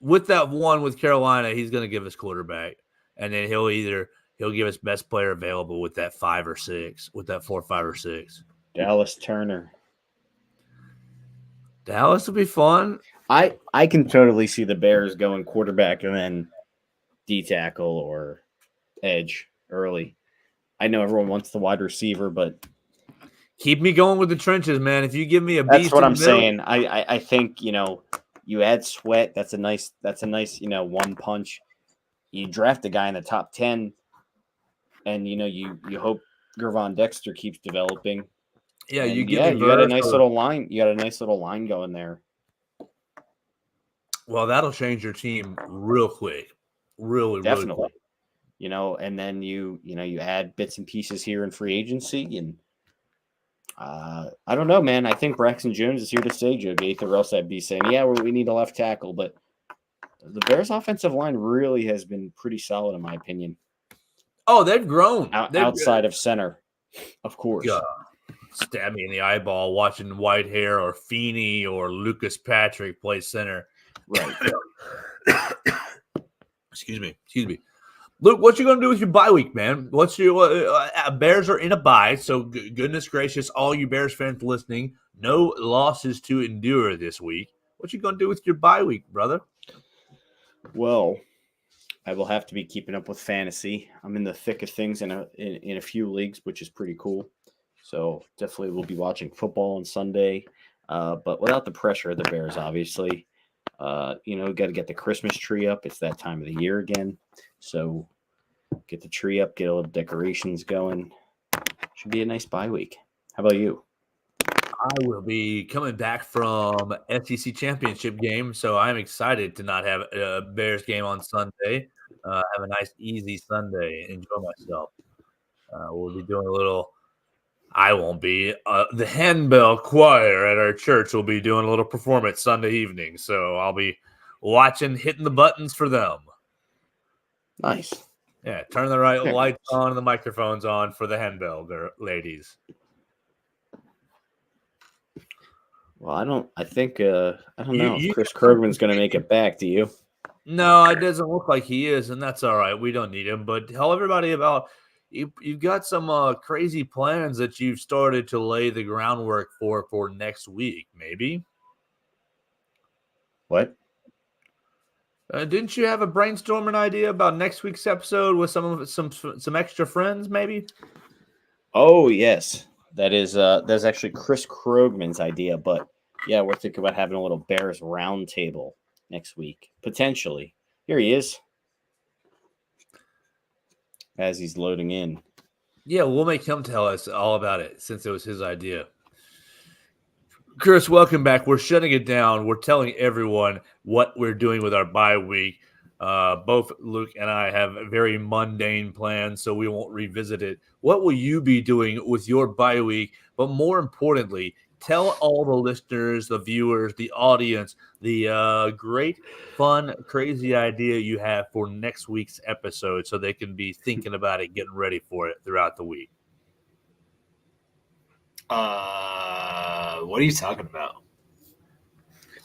S1: With that one with Carolina, he's going to give us quarterback, and then he'll give us best player available with that 5 or 6, with that 4, 5, or 6.
S2: Dallas Turner.
S1: Dallas will be fun.
S2: I can totally see the Bears going quarterback and then D tackle or edge early. I know everyone wants the wide receiver, but
S1: keep me going with the trenches, man. If you give me a beast,
S2: that's what I'm saying. I think you add Sweat. That's a nice one punch. You draft a guy in the top 10, and you hope Gervon Dexter keeps developing.
S1: Yeah,
S2: you got a nice little line. You got a nice little line going there.
S1: Well, that'll change your team real quick. Really,
S2: definitely.
S1: Really quick.
S2: And then you add bits and pieces here in free agency, and I don't know, man. I think Braxton Jones is here to stay, Joe Gaither, or else I'd be saying, we need a left tackle. But the Bears' offensive line really has been pretty solid, in my opinion.
S1: Oh, they've grown.
S2: Outside of center, of course.
S1: Yeah. Stab me in the eyeball watching Whitehair or Feeney or Lucas Patrick play center.
S2: Right.
S1: Excuse me. Luke, what you going to do with your bye week, man? What's your Bears are in a bye, so goodness gracious, all you Bears fans listening, no losses to endure this week. What you going to do with your bye week, brother?
S2: Well, I will have to be keeping up with fantasy. I'm in the thick of things in a few leagues, which is pretty cool. So definitely we'll be watching football on Sunday, but without the pressure of the Bears, obviously. Got to get the Christmas tree up. It's that time of the year again. So get the tree up, get a little decorations going. Should be a nice bye week. How about you?
S1: I will be coming back from SEC championship game, so I'm excited to not have a Bears game on Sunday. Have a nice, easy Sunday. Enjoy myself. We'll be doing a little. I won't be. The handbell choir at our church will be doing a little performance Sunday evening, so I'll be watching, hitting the buttons for them.
S2: Nice.
S1: Yeah, turn the right lights on and the microphones on for the handbell ladies.
S2: Well, I don't know if Chris Krogman's going to make it back. Do you?
S1: No, it doesn't look like he is, and that's all right. We don't need him. But tell everybody about you've got some crazy plans that you've started to lay the groundwork for next week, maybe.
S2: What?
S1: Didn't you have a brainstorming idea about next week's episode with some extra friends, maybe?
S2: Oh yes, that's actually Chris Krogman's idea. But yeah, we're thinking about having a little Bears roundtable next week, potentially. Here he is, as he's loading in.
S1: Yeah, we'll make him tell us all about it since it was his idea. Chris, welcome back. We're shutting it down. We're telling everyone what we're doing with our bye week. Both Luke and I have very mundane plans, so we won't revisit it. What will you be doing with your bye week? But more importantly, tell all the listeners, the viewers, the audience, the great, fun, crazy idea you have for next week's episode so they can be thinking about it, getting ready for it throughout the week.
S3: What are you talking about?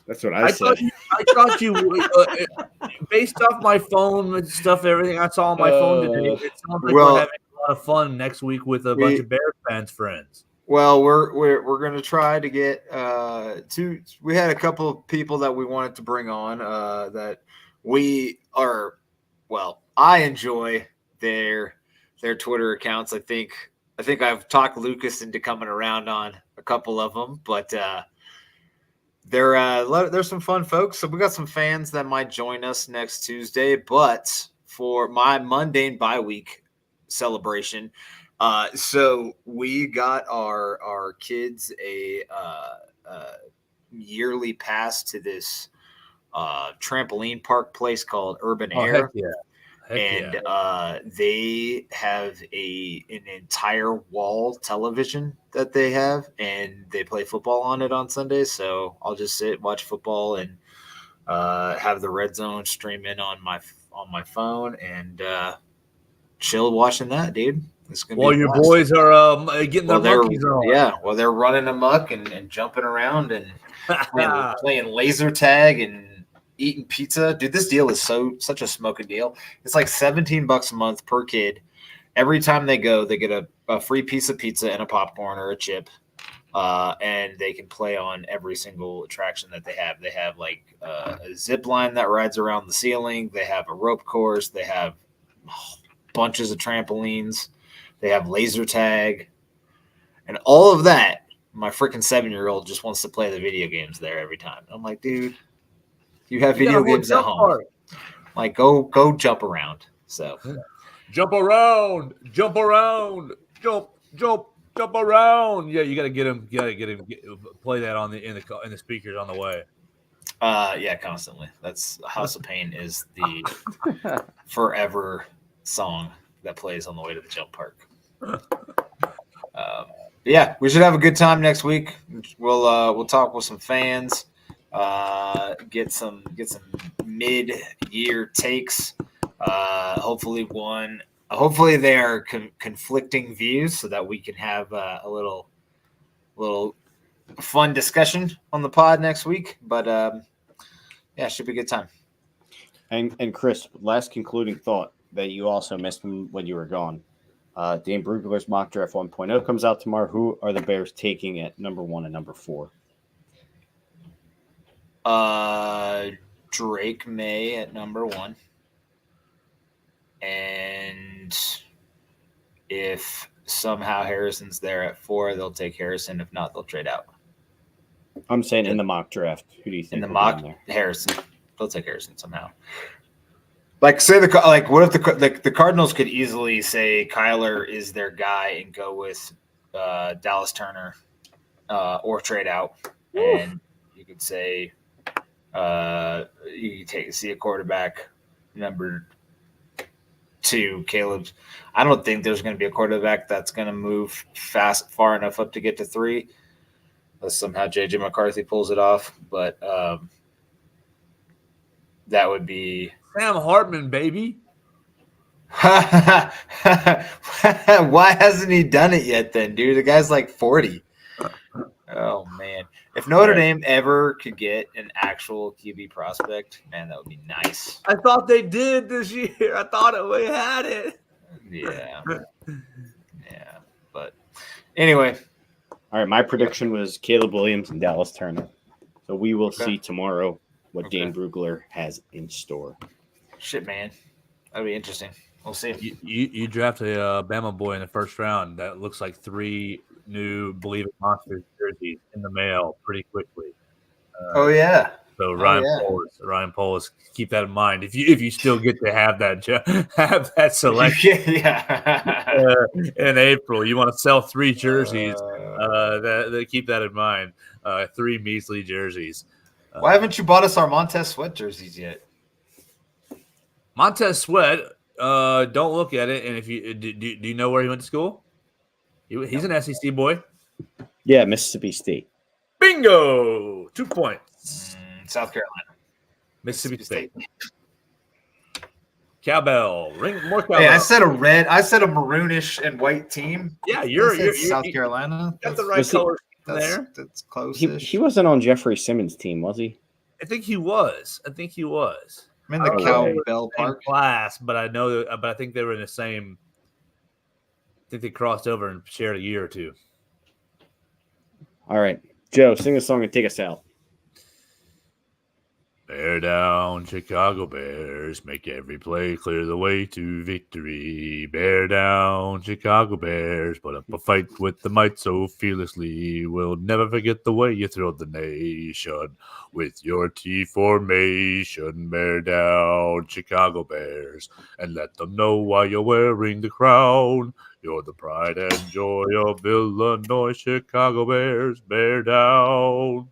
S2: That's what I said.
S1: I thought you based off my phone and stuff, everything I saw on my phone today, it sounds like we're having a lot of fun next week with a bunch of Bears fans friends.
S3: Well, we're gonna try to get two. We had a couple of people that we wanted to bring on that we are. Well, I enjoy their Twitter accounts. I think I've talked Lucas into coming around on a couple of them, but there's some fun folks. So we got some fans that might join us next Tuesday. But for my mundane bye week celebration, so we got our kids a yearly pass to this trampoline park place called Urban Air.
S1: Heck yeah.
S3: They have an entire wall television that they have, and they play football on it on Sundays. So I'll just sit, watch football, and have the Red Zone stream in on my phone and chill watching that, dude. It's gonna
S1: while your boys are getting their monkeys on.
S3: Yeah, while they're running amok and jumping around and playing laser tag and eating pizza. Dude, this deal is such a smoking deal. It's like $17 a month per kid. Every time they go, they get a free piece of pizza and a popcorn or a chip. And they can play on every single attraction that they have. They have like a zip line that rides around the ceiling. They have a rope course. They have bunches of trampolines. They have laser tag. And all of that, my freaking 7-year-old just wants to play the video games there every time. I'm like, dude, you have video games at home. Like, go jump around. So,
S1: jump around, jump around, jump around. Yeah, you got to get him. Play that in the speakers on the way.
S3: Yeah, constantly. That's House of Pain is the forever song that plays on the way to the jump park. Yeah, we should have a good time next week. We'll talk with some fans. Get some mid-year takes. Hopefully they are conflicting views so that we can have a little fun discussion on the pod next week. But yeah, it should be a good time.
S2: And Chris, last concluding thought that you also missed when you were gone. Dane Brugler's mock draft 1.0 comes out tomorrow. Who are the Bears taking at number 1 and number 4?
S3: Drake May at number 1. And if somehow Harrison's there at 4, they'll take Harrison. If not, they'll trade out.
S2: I'm saying in the mock draft, who do you think
S3: In the
S2: will be
S3: mock,
S2: in there?
S3: Harrison. They'll take Harrison somehow. Like, say what if the Cardinals could easily say Kyler is their guy and go with Dallas Turner or trade out, and you could say you could see a quarterback number 2, Caleb's. I don't think there's going to be a quarterback that's going to move far enough up to get to 3, unless somehow JJ McCarthy pulls it off. But that would be
S1: Sam Hartman, baby.
S3: Why hasn't he done it yet then, dude? The guy's like 40. Oh, man. If Notre Dame ever could get an actual QB prospect, man, that would be nice.
S1: I thought they did this year. I thought we had it.
S3: Yeah. Yeah. But anyway.
S2: All right, my prediction was Caleb Williams and Dallas Turner. So we will see tomorrow what Dane Brugler has in store.
S3: Shit, man. That'll be interesting. We'll see.
S1: You draft a Bama boy in the first round. That looks like 3 new Believe It Monsters jerseys in the mail pretty quickly.
S3: Oh yeah.
S1: So Ryan Polis, keep that in mind. If you still get to have that selection in April, you want to sell 3 jerseys. Keep that in mind. 3 measly jerseys.
S3: Why haven't you bought us our Montez Sweat jerseys yet?
S1: Montez Sweat. Don't look at it. And if you do you know where he went to school? He's an SEC boy.
S2: Yeah, Mississippi State.
S1: Bingo! 2 points.
S3: South Carolina.
S1: Mississippi State. Cowbell. More cowbell.
S3: Hey, I said a maroonish and white team.
S1: Yeah, you're
S3: South Carolina.
S1: Got the right colors there.
S3: That's close.
S2: He wasn't on Jeffrey Simmons' team, was he?
S1: I think he was.
S3: I'm in the Cowbell Park
S1: class, but I think they were in the same. I think they crossed over and shared a year or 2.
S2: All right, Joe, sing a song and take us out.
S1: Bear down, Chicago Bears, make every play, clear the way to victory. Bear down, Chicago Bears, put up a fight with the might so fearlessly. We'll never forget the way you thrilled the nation with your T formation. Bear down, Chicago Bears, and let them know why you're wearing the crown. You're the pride and joy of Illinois, Chicago Bears. Bear down.